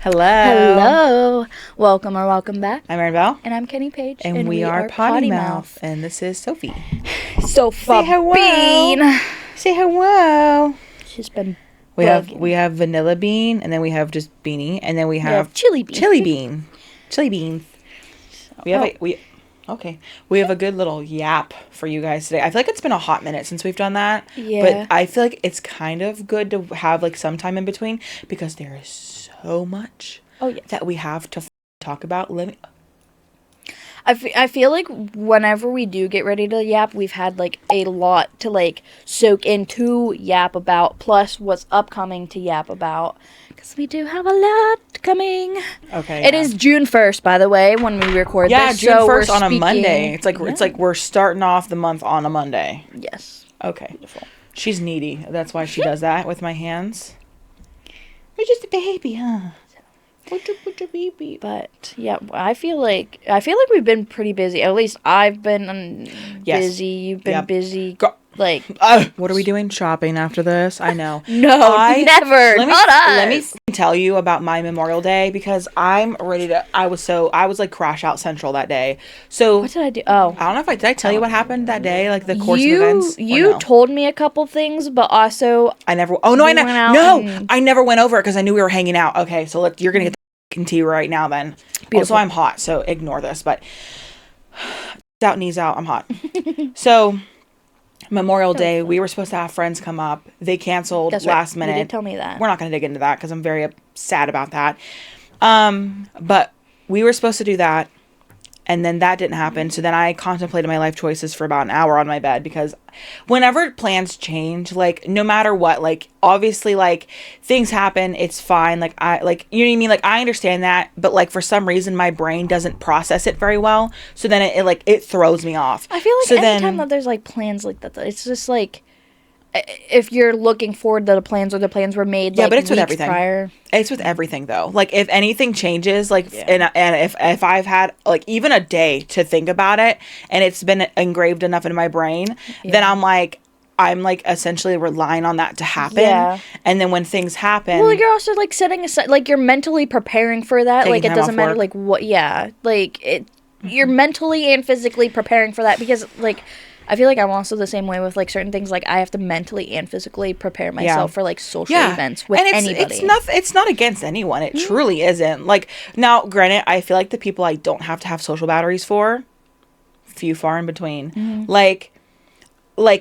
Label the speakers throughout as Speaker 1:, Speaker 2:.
Speaker 1: Hello.
Speaker 2: Hello. Welcome back.
Speaker 1: I'm Maribel.
Speaker 2: And I'm Kenny Page.
Speaker 1: And we are Potty Mouth. And this is Sophie.
Speaker 2: Sophie.
Speaker 1: Say hello.
Speaker 2: Bean.
Speaker 1: Say hello.
Speaker 2: She's been
Speaker 1: We have vanilla bean, and then we have just beanie, and then we have
Speaker 2: chili bean.
Speaker 1: Chili beans. We have a good little yap for you guys today. I feel like it's been a hot minute since we've done that.
Speaker 2: Yeah.
Speaker 1: But I feel like it's kind of good to have like some time in between because there is so much that we have to talk about.
Speaker 2: I feel like whenever we do get ready to yap, we've had like a lot to like soak into yap about, plus what's upcoming to yap about. Because we do have a lot coming.
Speaker 1: Okay.
Speaker 2: It is June 1st, by the way, when we record this.
Speaker 1: Yeah, June 1st on a
Speaker 2: speaking...
Speaker 1: Monday. It's like we're starting off the month on a Monday.
Speaker 2: Yes.
Speaker 1: Okay. Beautiful. She's needy. That's why she does that with my hands. You're just a baby, huh? Put your baby.
Speaker 2: But yeah, I feel like we've been pretty busy. At least I've been busy. You've been busy. Like,
Speaker 1: what are we doing? Shopping after this? I know.
Speaker 2: No, never. Not us.
Speaker 1: Let me tell you about my Memorial Day because I'm ready to. I was like crash out central that day. So
Speaker 2: what did I do? Oh,
Speaker 1: I don't know if did I tell you what happened that day, like the course of events.
Speaker 2: You told me a couple things, but also
Speaker 1: I never. Oh no, I never went over it because I knew we were hanging out. Okay, so you're gonna get the tea right now then. Beautiful. Also, I'm hot, so ignore this. But out, knees out. I'm hot. So. Memorial Day, we were supposed to have friends come up. They canceled last minute.
Speaker 2: You did tell me that.
Speaker 1: We're not going to dig into that because I'm very sad about that. But we were supposed to do that, and then that didn't happen. So then I contemplated my life choices for about an hour on my bed because whenever plans change, like no matter what, like obviously like things happen, it's fine. Like you know what I mean? Like I understand that, but like for some reason my brain doesn't process it very well. So then it throws me off.
Speaker 2: I feel like anytime that there's like plans like that, it's just like if you're looking forward to the plans or the plans were made like
Speaker 1: but it's with everything
Speaker 2: prior.
Speaker 1: It's with everything though. Like if anything changes, like and if I've had like even a day to think about it and it's been engraved enough in my brain, then I'm like essentially relying on that to happen. Yeah. And then when things happen,
Speaker 2: well, you're also like setting aside, like you're mentally preparing for that. Like it doesn't matter like what. Yeah, like it. You're mentally and physically preparing for that because like. I feel like I'm also the same way with like certain things. Like I have to mentally and physically prepare myself for like social events with anybody.
Speaker 1: It's not against anyone. It truly isn't. Like now, granted, I feel like the people I don't have to have social batteries for, few far in between. Mm-hmm. Like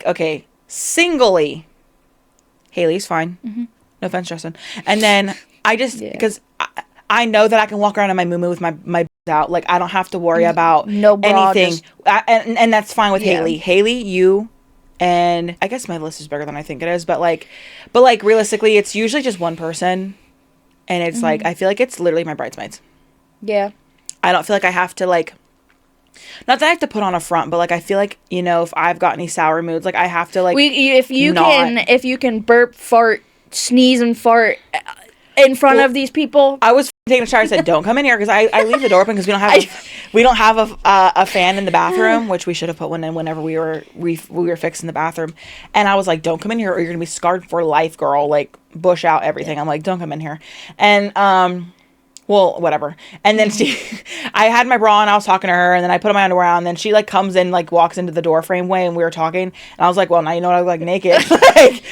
Speaker 1: okay, singly, Haley's fine. Mm-hmm. No offense, Justin. And then I just because I know that I can walk around in my moo-moo with my out. Like I don't have to worry about anything. And that's fine with Haley. Haley, you, and I guess my list is bigger than I think it is. But like realistically, it's usually just one person, and it's like I feel like it's literally my bridesmaids. Yeah. I don't feel like I have to like. Not that I have to put on a front, but like I feel like if I've got any sour moods, like I have to like.
Speaker 2: If you can burp, fart, sneeze, and fart. In front of these people,
Speaker 1: I was taking a shower. I said, "Don't come in here," because I leave the door open because we don't have a fan in the bathroom, which we should have put one in whenever we were fixing the bathroom. And I was like, "Don't come in here, or you're gonna be scarred for life, girl. Like bush out everything." I'm like, "Don't come in here," and well, whatever. And then I had my bra on, I was talking to her, and then I put on my underwear on, and then she like comes in, like walks into the door frame way, and we were talking, and I was like, well, now you know what I look like naked. Like,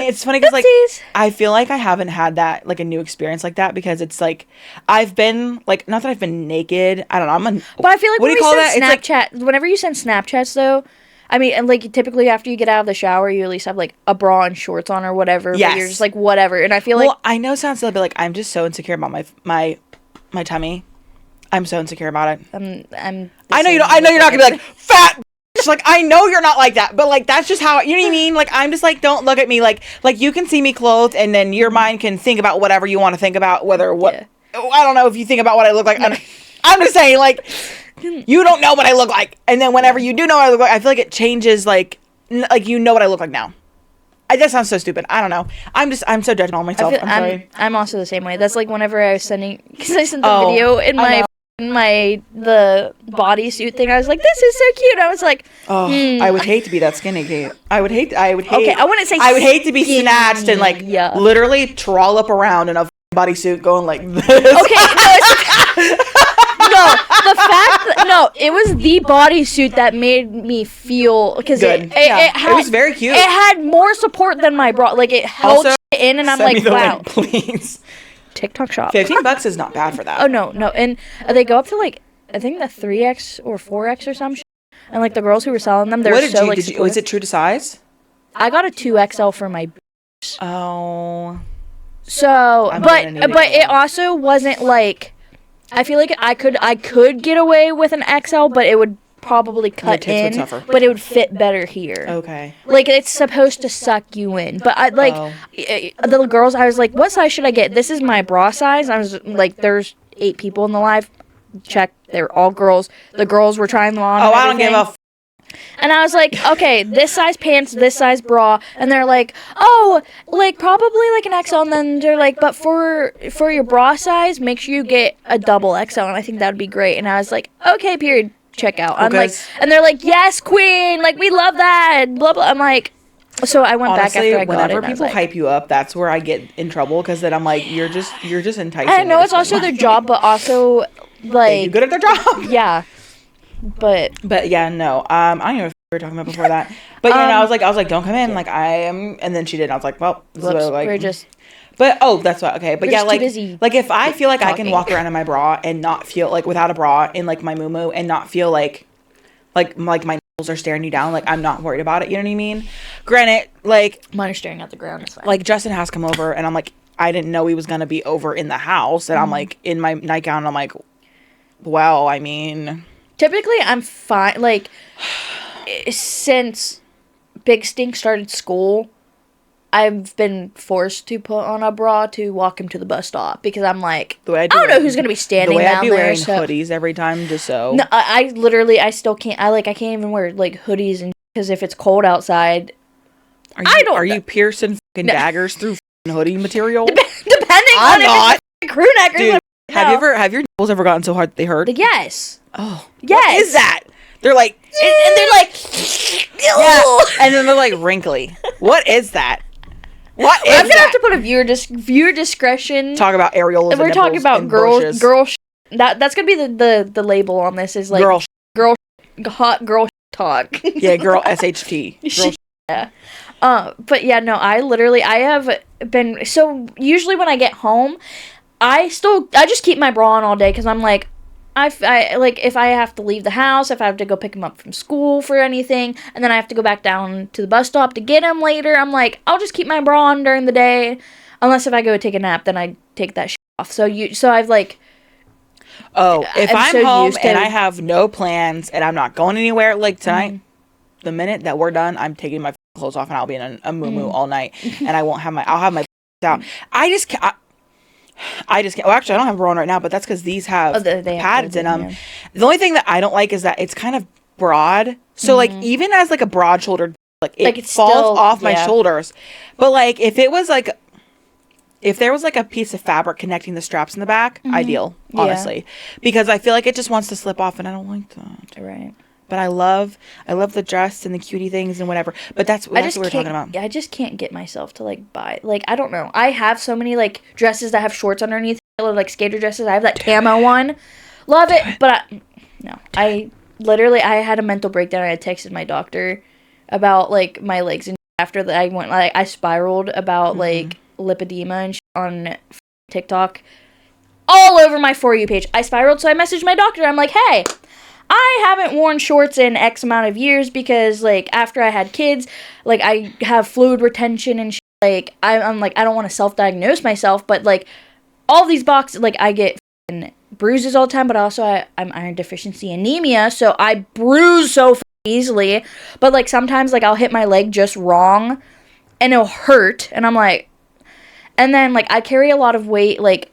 Speaker 1: it's funny because like I feel like I haven't had that like a new experience like that because it's like I've been like not that I've been naked. I don't know.
Speaker 2: But I feel like what do you call that? Snapchat. Like, whenever you send Snapchats though. I mean, and like typically after you get out of the shower, you at least have like a bra and shorts on or whatever. Yes. But you're just like whatever, and I feel like
Speaker 1: I know it sounds silly, but like I'm just so insecure about my tummy. I'm so insecure about it. I know you're not gonna be like fat. Like I know you're not like that, but like that's just how you know what I mean. Like I'm just like don't look at me like you can see me clothed, and then your mind can think about whatever you want to think about. I don't know if you think about what I look like. I'm just saying like. You don't know what I look like, and then whenever you do know what I look like, I feel like it changes. Like you know what I look like now. That sounds so stupid. I don't know. I'm so judgmental of myself. I'm sorry.
Speaker 2: I'm also the same way. That's like whenever I was sending, because I sent the video in the bodysuit thing. I was like, this is so cute. I was like,
Speaker 1: I would hate to be that skinny, Kate. I would hate.
Speaker 2: Okay, I wouldn't say.
Speaker 1: I would hate to be snatched and like literally trollop around in a bodysuit going like this.
Speaker 2: Okay, it was the bodysuit that made me feel, because it
Speaker 1: was very cute.
Speaker 2: It had more support than my bra. Like, it held also, it in, and I'm like, wow.
Speaker 1: Link, please.
Speaker 2: TikTok shop.
Speaker 1: $15 is not bad for that.
Speaker 2: Oh, no. And they go up to, like, I think the 3X or 4X or some shit. And, like, the girls who were selling them, they're so, like,
Speaker 1: was it true to size?
Speaker 2: I got a 2XL for my boobs.
Speaker 1: Oh.
Speaker 2: So, but it also wasn't, like, I feel like I could get away with an XL, but it would probably cut in, but it would fit better here.
Speaker 1: Okay.
Speaker 2: Like, it's supposed to suck you in. But the girls, I was like, what size should I get? This is my bra size. I was like, there's 8 people in the live. Check. They're all girls. The girls were trying them on.
Speaker 1: Oh, I don't give a
Speaker 2: and I was like, okay, this size pants, this size bra. And they're like, oh, like, probably, like, an XL. And then they're like, but for your bra size, make sure you get a double XL. And I think that would be great. And I was like, okay, period. Check out. I'm like, and they're like, yes, queen. Like, we love that. Blah, blah. I'm like, so I went back after I got it.
Speaker 1: Whenever people hype you up, that's where I get in trouble. Because then I'm like, you're just enticing.
Speaker 2: I know it's also their job, but also, like.
Speaker 1: You're good at their job.
Speaker 2: Yeah. But
Speaker 1: yeah, no. I don't even know if we were talking about before that. But yeah, no, I was like, don't come in. Like, I am. And then she did. And I was like, well, this is what, like.
Speaker 2: We're just.
Speaker 1: But that's what. Okay, but yeah, like if I feel like talking. I can walk around in my bra and not feel like without a bra in like my muumuu and not feel like my nipples are staring you down, like I'm not worried about it. You know what I mean? Granted, like
Speaker 2: mine are staring at the ground. It's fine.
Speaker 1: Like Justin has come over, and I'm like, I didn't know he was gonna be over in the house, and I'm like in my nightgown. And I'm like, well, I mean.
Speaker 2: Typically, I'm fine. Like, since Big Stink started school, I've been forced to put on a bra to walk him to the bus stop because I'm like, I don't know who's going to be standing down there.
Speaker 1: The way I'd be wearing hoodies every time just so.
Speaker 2: No, I still can't. I can't even wear, like, hoodies and because if it's cold outside,
Speaker 1: Are you piercing fucking daggers through hoodie material?
Speaker 2: Depending on if it's crew neck or
Speaker 1: dude, have your nipples ever gotten so hard that they hurt?
Speaker 2: Yes.
Speaker 1: Oh.
Speaker 2: Yes.
Speaker 1: What is that? They're like,
Speaker 2: and they're like,
Speaker 1: yeah. And then they're like wrinkly. What is that? What is
Speaker 2: I'm gonna have to put a viewer discretion.
Speaker 1: Talk about areolas.
Speaker 2: We're talking about girl. That's gonna be the label on this is like hot girl talk.
Speaker 1: Yeah, girl SHT. Girl
Speaker 2: yeah. But yeah, no, I have been so usually when I get home, I just keep my bra on all day because I'm like. I like if I have to leave the house, if I have to go pick him up from school for anything, and then I have to go back down to the bus stop to get him later, I'm like, I'll just keep my bra on during the day, unless if I go take a nap, then I take that shit off. So I've like,
Speaker 1: if I'm home and I have no plans and I'm not going anywhere, like tonight, the minute that we're done, I'm taking my clothes off and I'll be in a muumuu all night, and I'll have my out. I just can't. Well, actually, I don't have a bra on right now, but that's because these have pads in them. Yeah. The only thing that I don't like is that it's kind of broad. So, like, even as, like, a broad-shouldered, like it falls off my shoulders. But, like, if there was, like, a piece of fabric connecting the straps in the back, ideal, honestly. Yeah. Because I feel like it just wants to slip off, and I don't like that.
Speaker 2: Right.
Speaker 1: But I love the dress and the cutie things and whatever. But that's what we're talking about.
Speaker 2: I just can't get myself to, like, buy. Like, I don't know. I have so many, like, dresses that have shorts underneath. I love, like, skater dresses. I have that camo one. Love it. But, I had a mental breakdown. I had texted my doctor about, like, my legs. And after that, I spiraled about, like, lipedema and shit on TikTok. All over my For You page. I spiraled, so I messaged my doctor. I'm like, hey... I haven't worn shorts in X amount of years because, like, after I had kids, like, I have fluid retention and shit. Like, I'm like, I don't want to self-diagnose myself, but, like, all these boxes, like, I get bruises all the time, but also I'm iron deficiency anemia, so I bruise so easily. But, like, sometimes, like, I'll hit my leg just wrong, and it'll hurt, and I'm like, and then, like, I carry a lot of weight, like,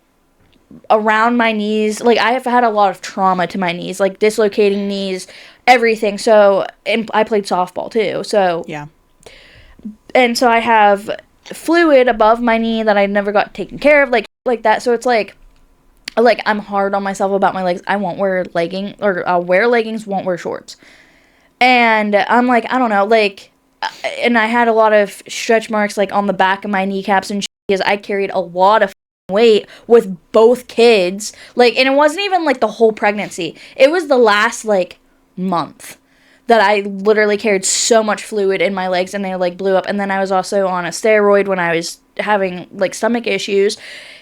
Speaker 2: around my knees. Like, I have had a lot of trauma to my knees, like dislocating knees, everything. So, and I played softball too, so
Speaker 1: yeah.
Speaker 2: And so I have fluid above my knee that I never got taken care of, like that. So it's like I'm hard on myself about my legs. I won't wear leggings, or I'll wear leggings, won't wear shorts. And I'm like, I don't know, like, and I had a lot of stretch marks, like, on the back of my kneecaps and shit, because I carried a lot of weight with both kids. Like, and it wasn't even like the whole pregnancy. It was the last like month that I literally carried so much fluid in my legs and they like blew up. And then I was also on a steroid when I was having like stomach issues,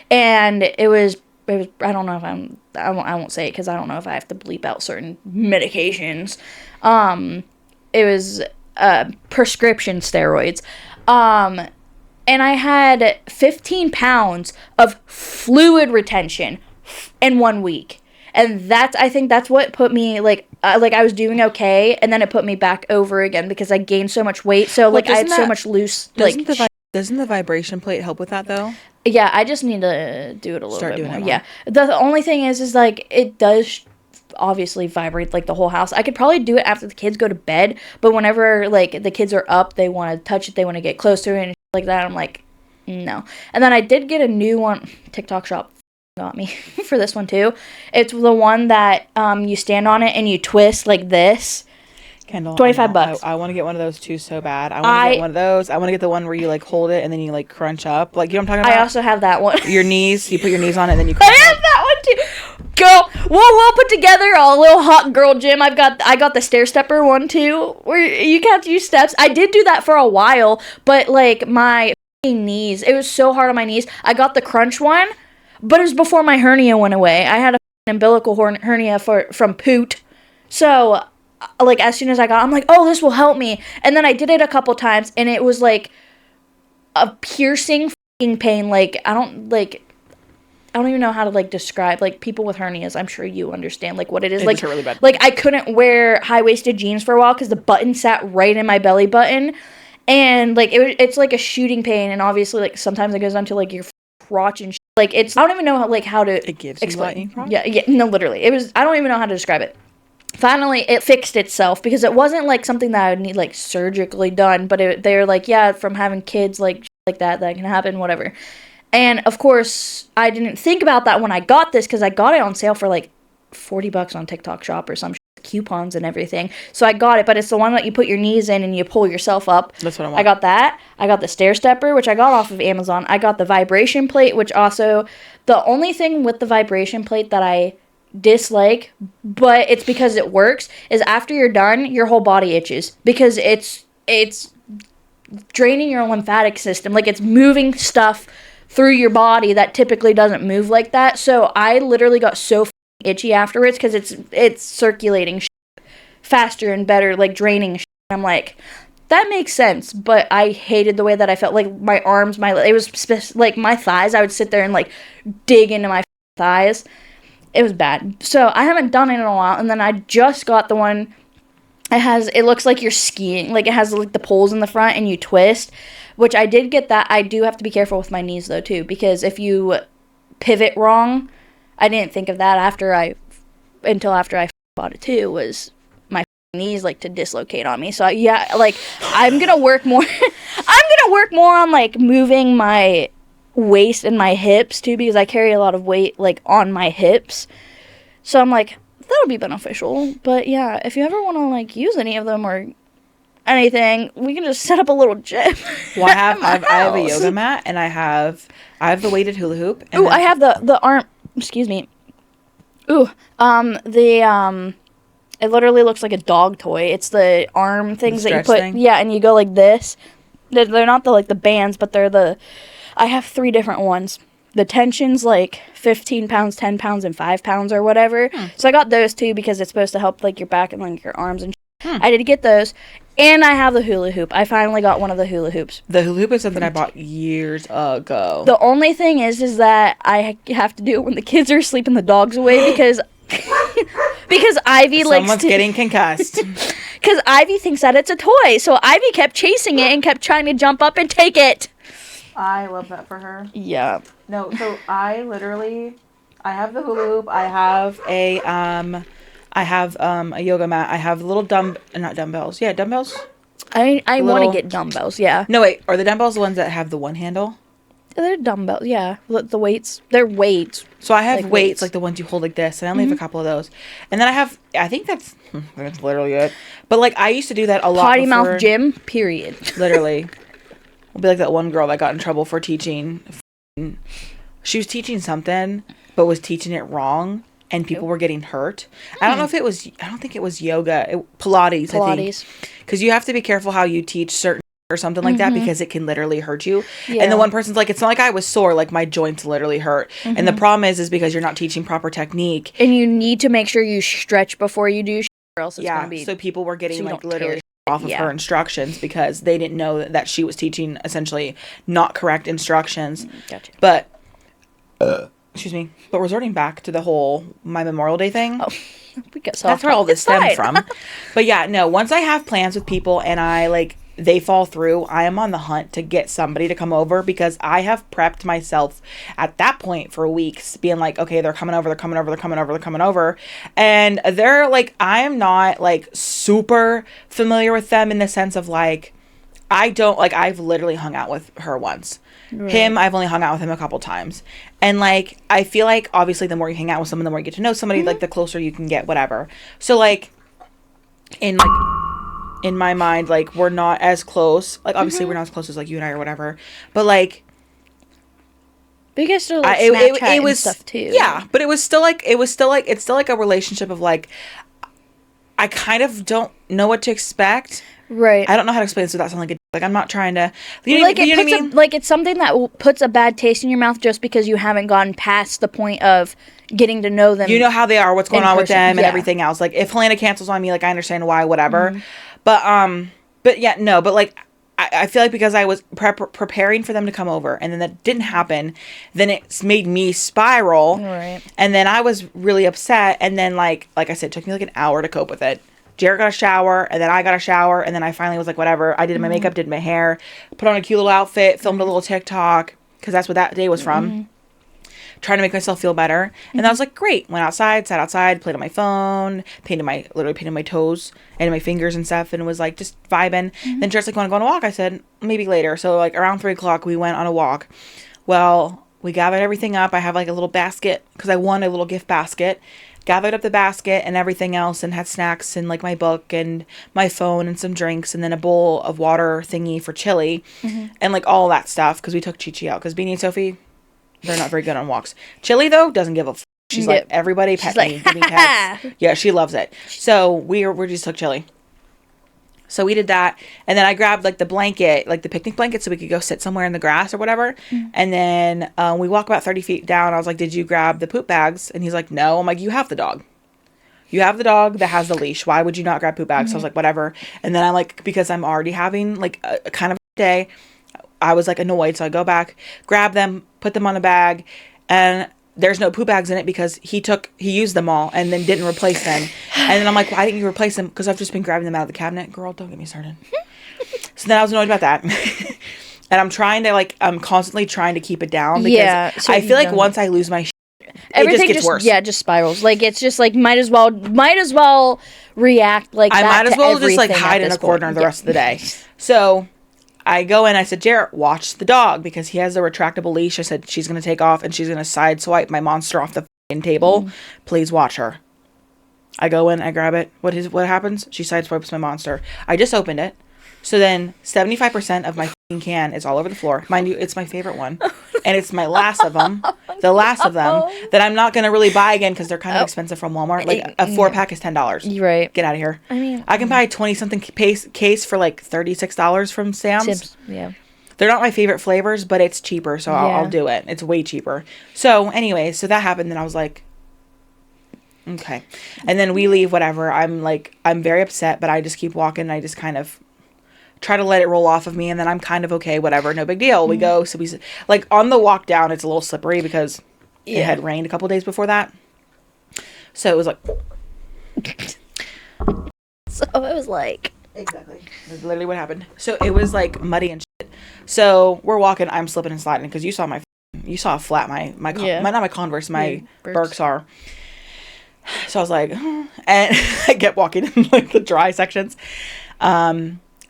Speaker 2: and it was I don't know if I won't say it because I don't know if I have to bleep out certain medications. It was prescription steroids. And I had 15 pounds of fluid retention in 1 week. And I think that's what put me, like I was doing okay, and then it put me back over again because I gained so much weight. So, like, I had so much loose, like...
Speaker 1: Doesn't the vibration plate help with that, though?
Speaker 2: Yeah, I just need to do it a little
Speaker 1: bit more.
Speaker 2: Yeah. The only thing is, like, it does obviously vibrate, like, the whole house. I could probably do it after the kids go to bed, but whenever, like, the kids are up, they want to touch it, they want to get close to it, and shit like that, I'm like, no. And then I did get a new one. TikTok shop got me for this one, too. It's the one that you stand on it and you twist like this.
Speaker 1: Kendall,
Speaker 2: $25.
Speaker 1: I want to get one of those too so bad. I want to get one of those. I want to get the one where you like hold it and then you like crunch up. Like, you know what I'm talking about?
Speaker 2: I also have that one.
Speaker 1: Your knees. You put your knees on it and then you crunch
Speaker 2: I have that one too. Girl, we'll put together a little hot girl gym. I got the stair stepper one too, where you have to use steps. I did do that for a while, but like my knees, it was so hard on my knees. I got the crunch one, but it was before my hernia went away. I had an umbilical hernia from poot. So, like, as soon as I'm like, oh, this will help me. And then I did it a couple times, and it was, like, a piercing pain. Like, I don't even know how to, like, describe, like, people with hernias. I'm sure you understand, like, what it is.
Speaker 1: It
Speaker 2: like,
Speaker 1: hurt really bad.
Speaker 2: Like, I couldn't wear high-waisted jeans for a while because the button sat right in my belly button. And, like, it's, like, a shooting pain. And, obviously, like, sometimes it goes down to, like, your crotch and shit. Like, I don't even know how to
Speaker 1: it gives
Speaker 2: explain.
Speaker 1: You
Speaker 2: Yeah, no, literally. I don't even know how to describe it. Finally, it fixed itself because it wasn't, like, something that I would need, like, surgically done. But they're like, yeah, from having kids, like that can happen, whatever. And, of course, I didn't think about that when I got this because I got it on sale for, like, $40 on TikTok Shop or some shit, coupons and everything. So I got it, but it's the one that you put your knees in and you pull yourself up.
Speaker 1: That's what I want.
Speaker 2: I got that. I got the stair stepper, which I got off of Amazon. I got the vibration plate, which also... The only thing with the vibration plate that I dislike, but it's because it works, is after you're done, your whole body itches because it's draining your lymphatic system. Like, it's moving stuff through your body that typically doesn't move like that. So I literally got so itchy afterwards because it's circulating faster and better, like draining. I'm like, that makes sense, but I hated the way that I felt. Like, my arms, it was like my thighs. I would sit there and like dig into my thighs. It was bad. So I haven't done it in a while. And then I just got the one. It looks like you're skiing. Like, it has like the poles in the front and you twist, which I did get that. I do have to be careful with my knees though too, because if you pivot wrong, I didn't think of that until after I bought it too, was my knees like to dislocate on me. So yeah, like, I'm going to work more. I'm going to work more on like moving my waist and my hips too, because I carry a lot of weight like on my hips. So I'm like, that'll be beneficial. But yeah, if you ever want to like use any of them or anything, we can just set up a little gym.
Speaker 1: Well, I have a yoga mat, and I have the weighted hula hoop.
Speaker 2: Ooh, I have the arm. Excuse me. Ooh, it literally looks like a dog toy. It's the arm things that you put. Thing? Yeah, and you go like this. They're not the bands, but they're I have 3 different ones. The tension's like 15 pounds, 10 pounds, and 5 pounds or whatever. So I got those too because it's supposed to help like your back and like your arms and I did get those. And I have the hula hoop. I finally got one of the hula hoops.
Speaker 1: The hula hoop is something I bought years ago.
Speaker 2: The only thing is that I have to do it when the kids are asleep and the dog's away because Ivy
Speaker 1: Someone's getting concussed.
Speaker 2: Because Ivy thinks that it's a toy. So Ivy kept chasing it and kept trying to jump up and take it.
Speaker 1: I love that for her.
Speaker 2: Yeah.
Speaker 1: No, so I have the hula hoop. I have a yoga mat. I have little not dumbbells. Yeah, dumbbells.
Speaker 2: I want to get dumbbells, yeah.
Speaker 1: No, wait. Are the dumbbells the ones that have the one handle?
Speaker 2: They're dumbbells, yeah. The weights. They're weights.
Speaker 1: So I have weights, like the ones you hold like this, and I only have a couple of those. And then I think that's literally it. But like, I used to do that a lot.
Speaker 2: Potty mouth gym, period.
Speaker 1: Literally. I'll be like that one girl that got in trouble for teaching she was teaching something, but was teaching it wrong, and people were getting hurt. I don't know if it was, I don't think it was yoga, Pilates, I think. Because you have to be careful how you teach certain or something like that, because it can literally hurt you. Yeah. And the one person's like, it's not like I was sore, like my joints literally hurt. And the problem is because you're not teaching proper technique.
Speaker 2: And you need to make sure you stretch before you do, or else it's gonna be.
Speaker 1: So people were getting like literally off of her instructions because they didn't know that she was teaching essentially not correct instructions.
Speaker 2: Gotcha.
Speaker 1: But excuse me. But resorting back to the whole my Memorial Day thing.
Speaker 2: Oh, we got
Speaker 1: that's where all this stemmed from. But yeah, no. Once I have plans with people and I like they fall through, I am on the hunt to get somebody to come over, because I have prepped myself at that point for weeks, being like, okay, they're coming over, and they're like, I'm not like super familiar with them in the sense of like, I don't like, I've literally hung out with her once. Right. Him, I've only hung out with him a couple times, and like I feel like obviously the more you hang out with someone, the more you get to know somebody, like the closer you can get, whatever. So like in my mind, like, we're not as close. Like, obviously, we're not as close as, like, you and I or whatever. But, like...
Speaker 2: But you guys still, like, Snapchat and stuff, too.
Speaker 1: Yeah, but it's still, like, a relationship of, like... I kind of don't know what to expect.
Speaker 2: Right.
Speaker 1: I don't know how to explain this without sounding like a... Like, I'm not trying to... You know what I mean?
Speaker 2: Like, it's something that puts a bad taste in your mouth just because you haven't gotten past the point of getting to know them.
Speaker 1: You know how they are, what's going on with them, and everything else. Like, if Helena cancels on me, like, I understand why, whatever. But yeah, no, but like, I feel like because I was preparing for them to come over, and then that didn't happen, then it's made me spiral.
Speaker 2: Right.
Speaker 1: And then I was really upset, and then like I said, it took me like an hour to cope with it. Jared got a shower, and then I got a shower, and then I finally was like, whatever. I did my makeup, did my hair, put on a cute little outfit, filmed a little TikTok, because that's what that day was from. Trying to make myself feel better. And I was like, great. Went outside, sat outside, played on my phone, literally painted my toes and my fingers and stuff, and was like just vibing. Then Jared's like, want to go on a walk? I said, maybe later. So like around 3:00 we went on a walk. Well, we gathered everything up. I have like a little basket because I won a little gift basket. Gathered up the basket and everything else, and had snacks and like my book and my phone and some drinks, and then a bowl of water thingy for Chili, and like all that stuff, because we took Chi-Chi out, because Beanie and Sophie, they're not very good on walks. Chili, though, doesn't give a f***. She's like, everybody pet me. Give me pets. Yeah, she loves it. So we just took Chili. So we did that. And then I grabbed like the blanket, like the picnic blanket, so we could go sit somewhere in the grass or whatever. And then we walk about 30 feet down. I was like, did you grab the poop bags? And he's like, no. I'm like, you have the dog. You have the dog that has the leash. Why would you not grab poop bags? So I was like, whatever. And then I'm like, because I'm already having like a kind of day, I was like annoyed, so I go back, grab them, put them on a bag, and there's no poop bags in it because he used them all and then didn't replace them. And then I'm like, why didn't you replace them? Because I've just been grabbing them out of the cabinet. Girl, don't get me started. So then I was annoyed about that. And I'm constantly trying to keep it down, because I feel like once I lose my shit, everything just gets worse.
Speaker 2: Yeah, just spirals. Like, it's just like, might as well react like that.
Speaker 1: I might as well just like hide in a corner the rest of the day. So I go in, I said, Jarrett, watch the dog, because he has a retractable leash. I said, she's going to take off and she's going to side swipe my monster off the table. Please watch her. I go in, I grab it. What happens? She side swipes my monster. I just opened it. So then 75% of my can is all over the floor. Mind you, it's my favorite one. And it's my last of them. The last of them that I'm not going to really buy again, because they're kind of expensive from Walmart. Like a 4-pack is $10.
Speaker 2: Right.
Speaker 1: Get out of here. I mean, I can buy a 20-something case for like $36 from Sam's.
Speaker 2: Yeah.
Speaker 1: They're not my favorite flavors, but it's cheaper, so I'll do it. It's way cheaper. So anyway, so that happened, and I was like, okay. And then we leave, whatever. I'm very upset, but I just keep walking, and I just kind of try to let it roll off of me, and then I'm kind of okay, whatever, no big deal. We go, so we, like, on the walk down, it's a little slippery because it had rained a couple days before that. So it was like...
Speaker 2: So it was like...
Speaker 1: Exactly. That's literally what happened. So it was, like, muddy and shit. So we're walking, I'm slipping and sliding, because you saw how flat not my Converse, my Birks are. So I was like, and I kept walking in, like, the dry sections.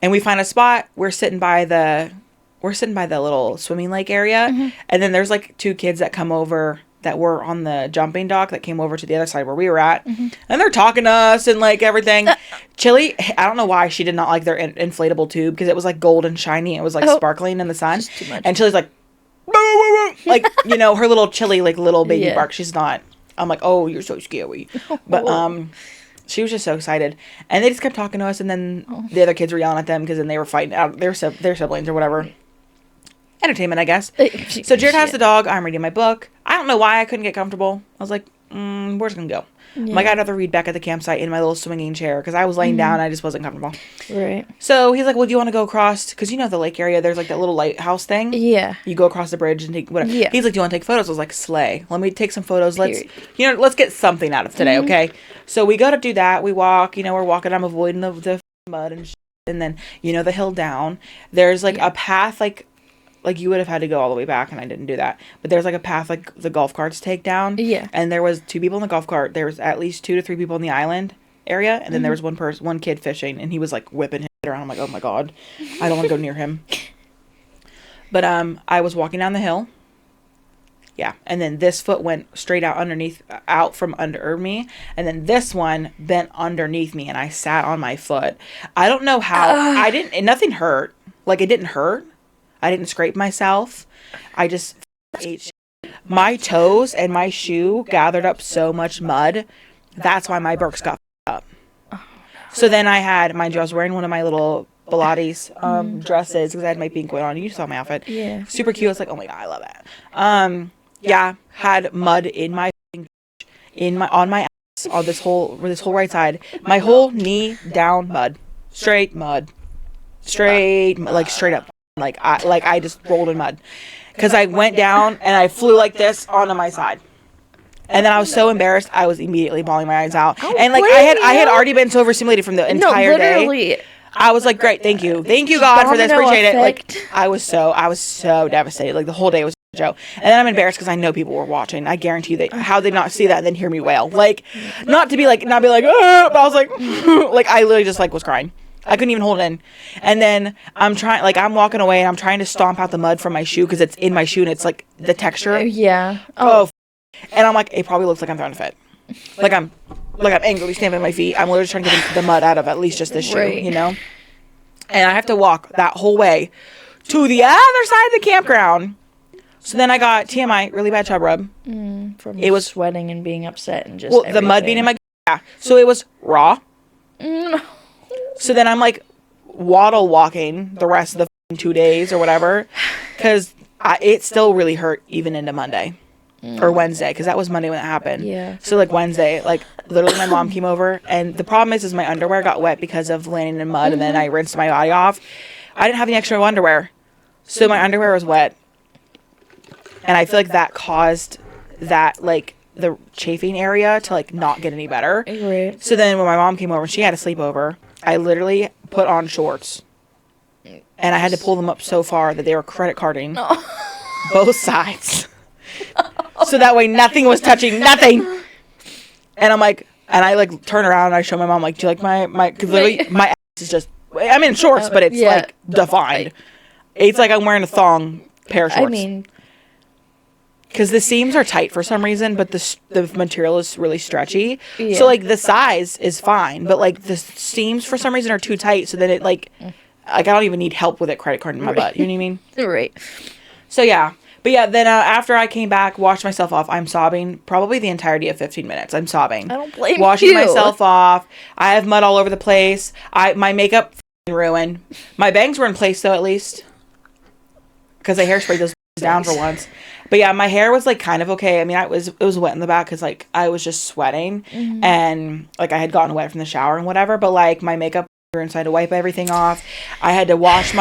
Speaker 1: And we find a spot. We're sitting by the little swimming lake area. And then there's like 2 kids that come over that were on the jumping dock that came over to the other side where we were at. And they're talking to us and like everything. Chili, I don't know why she did not like their inflatable tube, because it was like gold and shiny. It was like sparkling in the sun. Too much. And Chili's like, like, you know, her little chilly, like, little baby bark. She's not. I'm like, oh, you're so scary. But she was just so excited, and they just kept talking to us, and then the other kids were yelling at them because then they were fighting out their siblings or whatever. Entertainment, I guess. So Jared has the dog. I'm reading my book. I don't know why I couldn't get comfortable. I was like, we're just gonna go. Yeah. I got another read back at the campsite in my little swinging chair because I was laying down and I just wasn't comfortable.
Speaker 2: Right.
Speaker 1: So he's like, well, do you want to go across? Because you know the lake area, there's like that little lighthouse thing.
Speaker 2: Yeah.
Speaker 1: You go across the bridge and take whatever. Yeah. He's like, do you want to take photos? I was like, slay. Let me take some photos. Let's get something out of today, okay? So we go to do that. We walk. You know, we're walking. I'm avoiding the mud and shit. And then, you know, the hill down. There's like a path like you would have had to go all the way back, and I didn't do that. But there's like a path like the golf carts take down. Yeah. And there was 2 people in the golf cart. There was at least 2 to 3 people in the island area, and then there was one kid fishing, and he was like whipping him around. I'm like, oh my god, I don't want to go near him. But I was walking down the hill. Yeah, and then this foot went straight out from under me, and then this one bent underneath me, and I sat on my foot. I don't know how. Nothing hurt. Like, it didn't hurt. I didn't scrape myself. I just ate shit. My toes and my shoe gathered up so much mud. That's why my Birks got up. So then I was wearing one of my little Pilates dresses because I had my pink one on. You saw my outfit. Yeah. Super cute. I was like, oh my god, I love that. Yeah, had mud on my ass, on this whole right side. My whole knee down mud. Straight mud. Straight up. Like I just rolled in mud because I went down and I flew like this onto my side, and then I was so embarrassed I was immediately bawling my eyes out. And like I had already been so overstimulated from the entire day. I was like, great, thank you God for this, appreciate it. Like I was so devastated. Like the whole day was a joke, and then I'm embarrassed because I know people were watching. I guarantee you how they not see that and then hear me wail. Like not be like but I was like like I literally just like was crying. I couldn't even hold it in. And then I'm walking away and I'm trying to stomp out the mud from my shoe because it's in my shoe and it's like the texture.
Speaker 2: Yeah.
Speaker 1: And I'm like, it probably looks like I'm throwing a fit. Like I'm angrily stamping my feet. I'm literally trying to get the mud out of at least just this shoe, you know? And I have to walk that whole way to the other side of the campground. So then I got TMI, really bad chub rub.
Speaker 2: From it was sweating and being upset and just
Speaker 1: the mud being in my... Yeah. So it was raw. So then I'm like waddle walking the rest of the 2 days or whatever because it still really hurt even into Monday or Wednesday because that was Monday when it happened. Yeah. So like Wednesday, like literally my mom came over and the problem is my underwear got wet because of landing in mud and then I rinsed my body off. I didn't have any extra underwear. So my underwear was wet. And I feel like that caused that like the chafing area to like not get any better. Right. So then when my mom came over, she had a sleepover. I literally put on shorts, and I had to pull them up so far that they were credit carding both sides, so that way nothing was touching nothing. And I'm like, and I like turn around and I show my mom like, do you like my? Because literally my ass is just, I'm in shorts, but it's like defined. It's like I'm wearing a thong pair of shorts. I mean. Because the seams are tight for some reason, but the material is really stretchy. Yeah. So, like, the size is fine, but, like, the seams for some reason are too tight. So then it, like I don't even need help with it credit card in my butt. You know what I mean?
Speaker 2: Right.
Speaker 1: So, yeah. But, yeah, then after I came back, washed myself off, I'm sobbing probably the entirety of 15 minutes. I'm sobbing. I don't blame Washing myself off. I have mud all over the place. My makeup ruined. My bangs were in place, though, at least. Because I hairsprayed those down for once. But yeah, my hair was like kind of okay. I mean, it was wet in the back because like I was just sweating and like I had gotten wet from the shower and whatever. But like my makeup, so I had to wipe everything off. I had to wash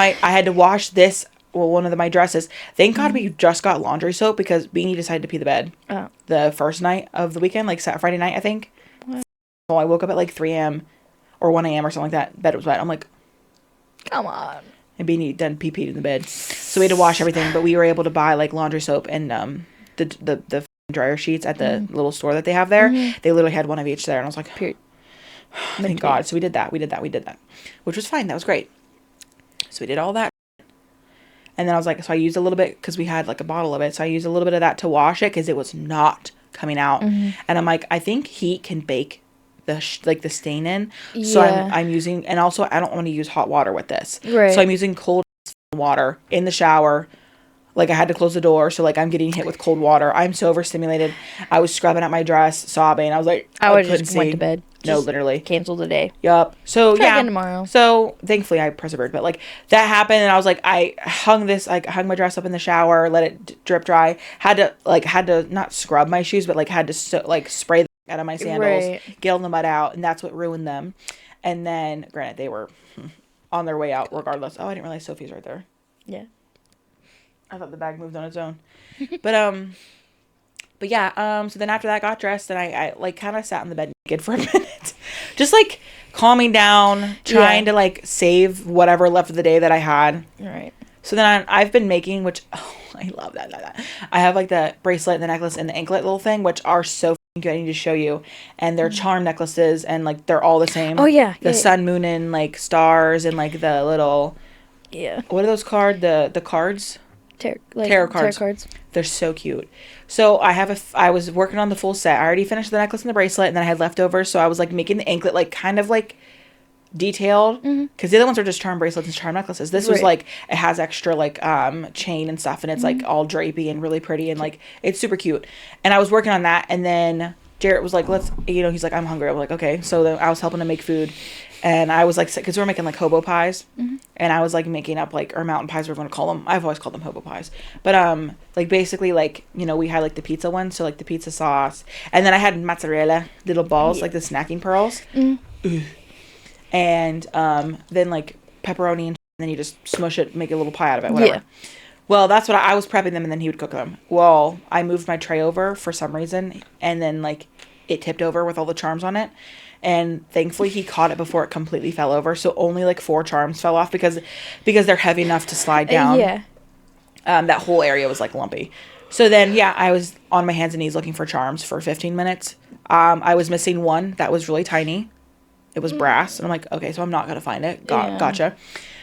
Speaker 1: this. Well, one of my dresses. Thank God we just got laundry soap because Beanie decided to pee the bed the first night of the weekend, like Friday night, I think. What? So I woke up at like 3 a.m. or 1 a.m. or something like that. Bed was wet. I'm like,
Speaker 2: come on.
Speaker 1: And Beanie done pee-peed in the bed. So we had to wash everything, but we were able to buy like laundry soap and the dryer sheets at the little store that they have there. They literally had one of each there, and I was like, thank God. So we did that, which was fine. That was great. So we did all that. And then I was like, so I used a little bit because we had like a bottle of it. So I used a little bit of that to wash it because it was not coming out. And I'm like, I think heat can bake the stain in. So I'm using, and also I don't want to use hot water with this. Right. So I'm using cold water in the shower Like, I had to close the door, so, like, I'm getting hit with cold water. I'm so overstimulated. I was scrubbing at my dress, sobbing. I was like,
Speaker 2: I would just went to bed.
Speaker 1: No, literally.
Speaker 2: Cancel the day.
Speaker 1: Yup. So,
Speaker 2: Try
Speaker 1: yeah.
Speaker 2: again tomorrow.
Speaker 1: So, thankfully, I persevered. But, like, that happened, and I was like, I hung my dress up in the shower, let it drip dry. Had to not scrub my shoes, but, like, had to, spray the out of my sandals, get all the mud out, and that's what ruined them. And then, granted, they were on their way out regardless. Oh, I didn't realize Sophie's right there.
Speaker 2: Yeah.
Speaker 1: I thought the bag moved on its own. But yeah, so then after that, I got dressed, and I like, kind of sat in the bed naked for a minute. Just, like, calming down, trying to, like, save whatever left of the day that I had.
Speaker 2: Right.
Speaker 1: So then I've been making, which, I love that. I have, like, the bracelet, the necklace, and the anklet little thing, which are so good. I need to show you. And they're charm necklaces, and, like, they're all the same.
Speaker 2: Oh, yeah.
Speaker 1: The sun, moon, and, like, stars, and, like, the little...
Speaker 2: Yeah.
Speaker 1: What are those the cards?
Speaker 2: Tarot cards.
Speaker 1: They're so cute. So I was working on the full set. I already finished the necklace and the bracelet, and then I had leftovers, so I was, like, making the anklet, like, kind of, like, detailed, because the other ones are just charm bracelets and charm necklaces. This was, like, it has extra, like, chain and stuff, and it's like all drapey and really pretty, and, like, it's super cute. And I was working on that, and then Jarrett was like, he's like, I'm hungry. I'm like, okay. So then I was helping him make food, and I was like, because we were making, like, hobo pies, and I was, like, making up, like, or mountain pies, we're going to call them. I've always called them hobo pies. But, like, basically, like, you know, we had, like, the pizza one, so, like, the pizza sauce, and then I had mozzarella, little balls, like the snacking pearls. And then, like, pepperoni, and then you just smush it, make a little pie out of it, whatever. Yeah. Well, that's what I was prepping them, and then he would cook them. Well, I moved my tray over for some reason, and then, like, it tipped over with all the charms on it. And thankfully, he caught it before it completely fell over. So only, like, 4 charms fell off because they're heavy enough to slide down.
Speaker 2: Yeah.
Speaker 1: That whole area was, like, lumpy. So then, yeah, I was on my hands and knees looking for charms for 15 minutes. I was missing one that was really tiny. It was brass. And I'm like, okay, so I'm not going to find it. Gotcha.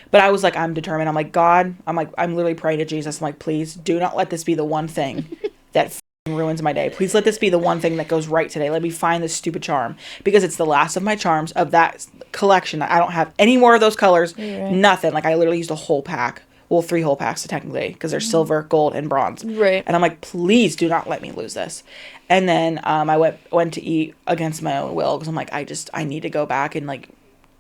Speaker 1: But I was like, I'm determined. I'm like, God, I'm literally praying to Jesus. I'm like, please do not let this be the one thing that ruins my day. Please let this be the one thing that goes right today. Let me find this stupid charm, because it's the last of my charms of that collection. I don't have any more of those colors. Right. Nothing. Like, I literally used a whole pack. Well, 3 whole packs technically, because they're silver, gold, and bronze.
Speaker 2: Right.
Speaker 1: And I'm like, please do not let me lose this. And then I went to eat against my own will, because I'm like, I need to go back and, like,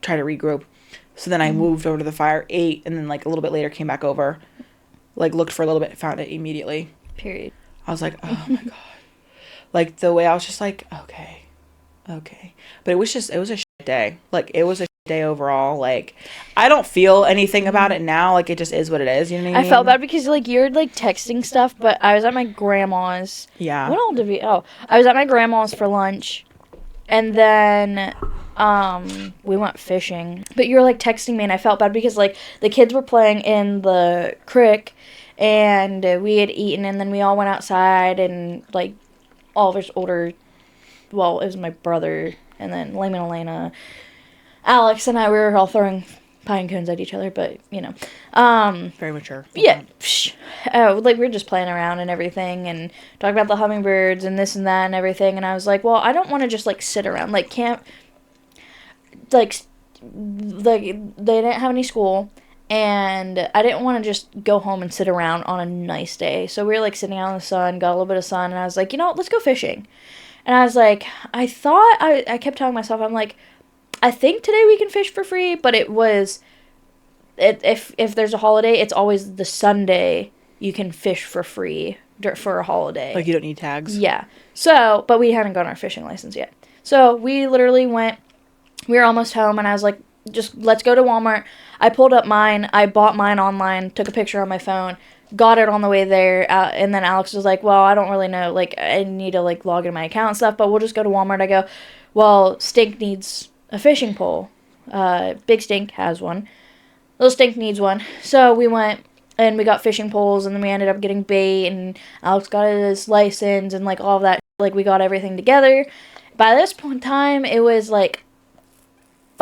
Speaker 1: try to regroup. So then I moved over to the fire, ate, and then, like, a little bit later came back over, like, looked for a little bit, found it immediately.
Speaker 2: Period.
Speaker 1: I was like, oh my God. Like, the way I was just like, okay. But it was a shit day. Like, it was a shit day overall. Like, I don't feel anything about it now. Like, it just is what it is. You know what I mean?
Speaker 2: I felt bad because, like, you're, like, texting stuff, but I was at my grandma's.
Speaker 1: Yeah.
Speaker 2: What all did we... Oh, I was at my grandma's for lunch, and then... we went fishing, but you were, like, texting me, and I felt bad because, like, the kids were playing in the creek, and we had eaten, and then we all went outside, and, like, all of us older, well, it was my brother, and then Layman and Elena, Alex and I, we were all throwing pine cones at each other, but, you know,
Speaker 1: very mature.
Speaker 2: Yeah. Like, we were just playing around and everything, and talking about the hummingbirds, and this and that, and everything, and I was like, well, I don't want to just, like, sit around, like, like, they didn't have any school, and I didn't want to just go home and sit around on a nice day. So we were, like, sitting out in the sun, got a little bit of sun, and I was like, you know what, let's go fishing. And I was like, I kept telling myself, I'm like, I think today we can fish for free, but it was, if there's a holiday, it's always the Sunday you can fish for free for a holiday.
Speaker 1: Like, you don't need tags?
Speaker 2: Yeah. So, but we hadn't gotten our fishing license yet. So we literally went. We were almost home, and I was like, just let's go to Walmart. I pulled up mine. I bought mine online, took a picture on my phone, got it on the way there, and then Alex was like, well, I don't really know. Like, I need to, like, log into my account and stuff, but we'll just go to Walmart. I go, well, Stink needs a fishing pole. Big Stink has one. Little Stink needs one. So we went, and we got fishing poles, and then we ended up getting bait, and Alex got his license, and, like, all of that. Like, we got everything together. By this point in time, it was, like,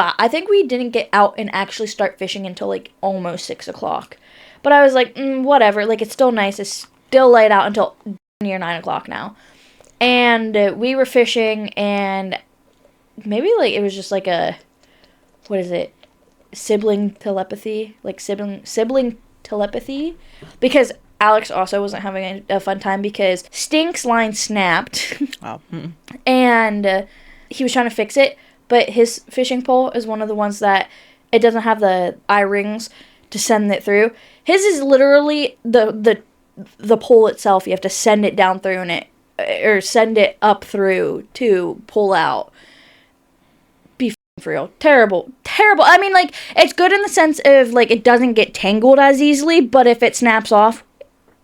Speaker 2: I think we didn't get out and actually start fishing until, like, almost 6 o'clock. But I was like, whatever. Like, it's still nice. It's still light out until near 9 o'clock now. And we were fishing, and maybe, like, it was just, like, what is it? Sibling telepathy? Like, sibling telepathy? Because Alex also wasn't having a fun time because Stink's line snapped.
Speaker 1: Wow.
Speaker 2: And he was trying to fix it, but his fishing pole is one of the ones that it doesn't have the eye rings to send it through. His is literally the pole itself. You have to send it down through or send it up through to pull out. Be for real. Terrible. I mean, like, it's good in the sense of, like, it doesn't get tangled as easily, but if it snaps off,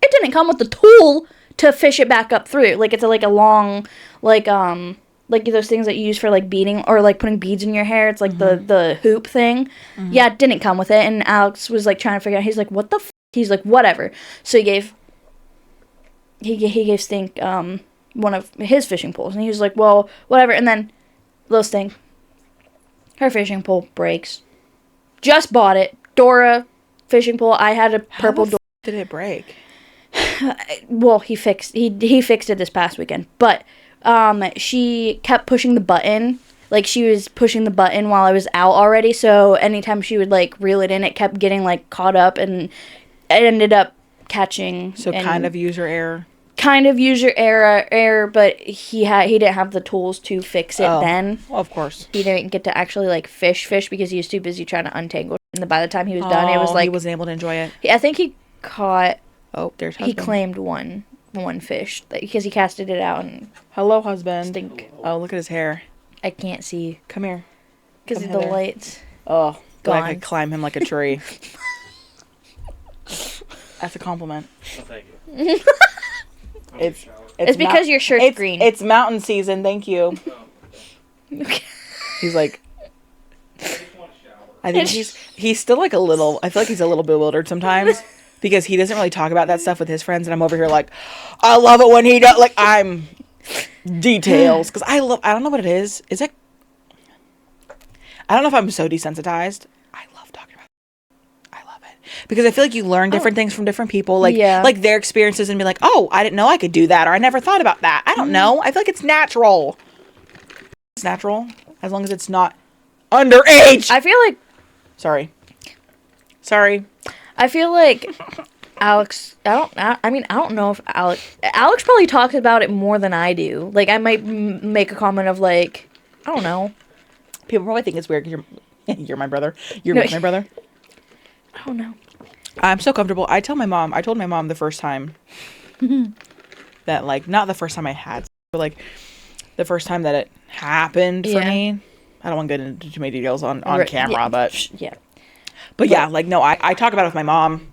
Speaker 2: it didn't come with the tool to fish it back up through. Like, it's a long, like those things that you use for, like, beading or, like, putting beads in your hair. It's, like, the hoop thing. Yeah, it didn't come with it. And Alex was, like, trying to figure out. He's like, what the f-? He's like, whatever. So he gave Stink one of his fishing poles. And he was like, well, whatever. And then, little Stink, her fishing pole breaks. Just bought it. Dora fishing pole. I had a purple Dora.
Speaker 1: Did it break?
Speaker 2: Well, he fixed it this past weekend. But she kept pushing the button. Like, she was pushing the button while I was out already. So anytime she would, like, reel it in, it kept getting, like, caught up. And it ended up catching.
Speaker 1: So kind of user error.
Speaker 2: Kind of user error, but he didn't have the tools to fix it then.
Speaker 1: Well, of course.
Speaker 2: He didn't get to actually, like, fish because he was too busy trying to untangle. And by the time he was done, it was like...
Speaker 1: he wasn't able to enjoy it.
Speaker 2: I think he caught...
Speaker 1: Oh, there's husband.
Speaker 2: He claimed one fish because he casted it out and...
Speaker 1: Hello, husband.
Speaker 2: Stink.
Speaker 1: Oh, look at his hair.
Speaker 2: I can't see.
Speaker 1: Come here.
Speaker 2: Because of the lights.
Speaker 1: Oh,
Speaker 2: gone.
Speaker 1: I could climb him like a tree. That's a compliment.
Speaker 3: Oh, thank you.
Speaker 2: It's because your shirt's green.
Speaker 1: It's mountain season. Thank you.
Speaker 2: Okay.
Speaker 1: He's like... I think he's still like a little... I feel like he's a little bewildered sometimes. Because he doesn't really talk about that stuff with his friends. And I'm over here like... I love it when he does... Like, I'm... Details. Because I don't know what it is. Is it... I don't know if I'm so desensitized. I love talking about it. I love it. Because I feel like you learn different things from different people. Like, like their experiences and be like, oh, I didn't know I could do that. Or I never thought about that. I don't know. I feel like it's natural. It's natural. As long as it's not underage.
Speaker 2: I feel like...
Speaker 1: Sorry.
Speaker 2: I feel like Alex... I don't know if Alex probably talks about it more than I do. Like, I might make a comment of, like... I don't know.
Speaker 1: People probably think it's weird because you're my brother. You're with my brother.
Speaker 2: I don't know.
Speaker 1: I'm so comfortable. I told my mom the first time that, like, not the first time I had, but, like, the first time that it happened for me. I don't want to get into too many details on camera, but...
Speaker 2: Yeah.
Speaker 1: But yeah, like, no, I talk about it with my mom.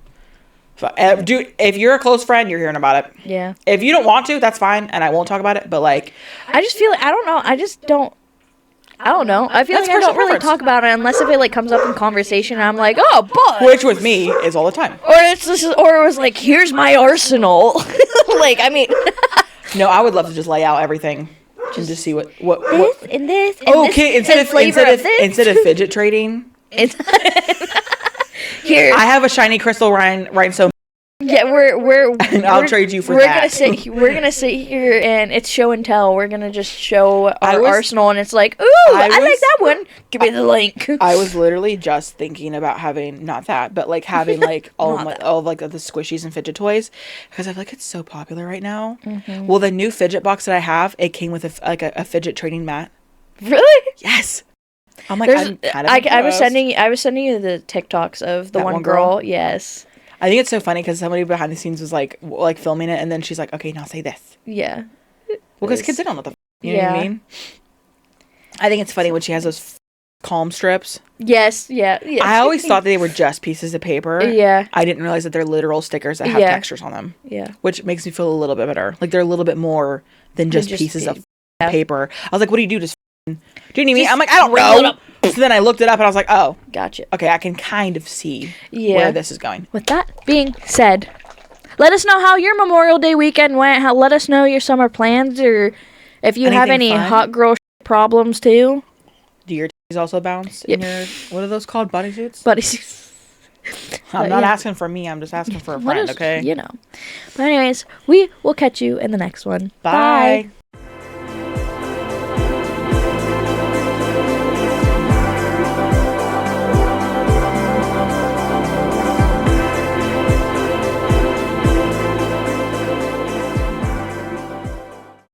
Speaker 1: So, dude, if you're a close friend, you're hearing about it.
Speaker 2: Yeah.
Speaker 1: If you don't want to, that's fine, and I won't talk about it, but, like...
Speaker 2: I just feel like, I don't know, I don't know. I feel like I don't really talk about it unless if it, like, comes up in conversation and I'm like, oh, but...
Speaker 1: Which with me is all the time.
Speaker 2: Or it was like, here's my arsenal. Like, I mean...
Speaker 1: No, I would love to just lay out everything and just see what
Speaker 2: this and this and
Speaker 1: okay,
Speaker 2: this
Speaker 1: instead of fidget trading...
Speaker 2: Here,
Speaker 1: I have a shiny crystal rhinestone.
Speaker 2: Yeah,
Speaker 1: and I'll trade you for that.
Speaker 2: We're gonna sit here and it's show and tell. We're gonna just show our arsenal, and it's like, ooh, I like that one. Give me the link.
Speaker 1: I was literally just thinking about having not that, but like having like all of like the squishies and fidget toys because I feel like it's so popular right now. Mm-hmm. Well, the new fidget box that I have, it came with a fidget trading mat.
Speaker 2: Really?
Speaker 1: Yes. I'm like,
Speaker 2: I was sending you the TikToks of the one girl. Yes.
Speaker 1: I think it's so funny because somebody behind the scenes was like filming it, and then she's like, "Okay, now say this."
Speaker 2: Yeah.
Speaker 1: Well, because kids, they don't know you know what I mean. I think it's funny when she has those calm strips.
Speaker 2: Yes. Yeah.
Speaker 1: I always thought they were just pieces of paper.
Speaker 2: Yeah.
Speaker 1: I didn't realize that they're literal stickers that have textures on them.
Speaker 2: Yeah.
Speaker 1: Which makes me feel a little bit better. Like they're a little bit more than just pieces of paper. I was like, "What do you do? Just do you need me?" I'm like, "I don't know." So then I looked it up and I was like, oh.
Speaker 2: Gotcha.
Speaker 1: Okay, I can kind of see where this is going.
Speaker 2: With that being said, let us know how your Memorial Day weekend went. Let us know your summer plans or if you have any hot girl problems too.
Speaker 1: Do your titties also bounce in your, what are those called? Bodysuits?
Speaker 2: Bodysuits.
Speaker 1: I'm not asking for me. I'm just asking for a friend, okay?
Speaker 2: You know. But anyways, we will catch you in the next one.
Speaker 1: Bye.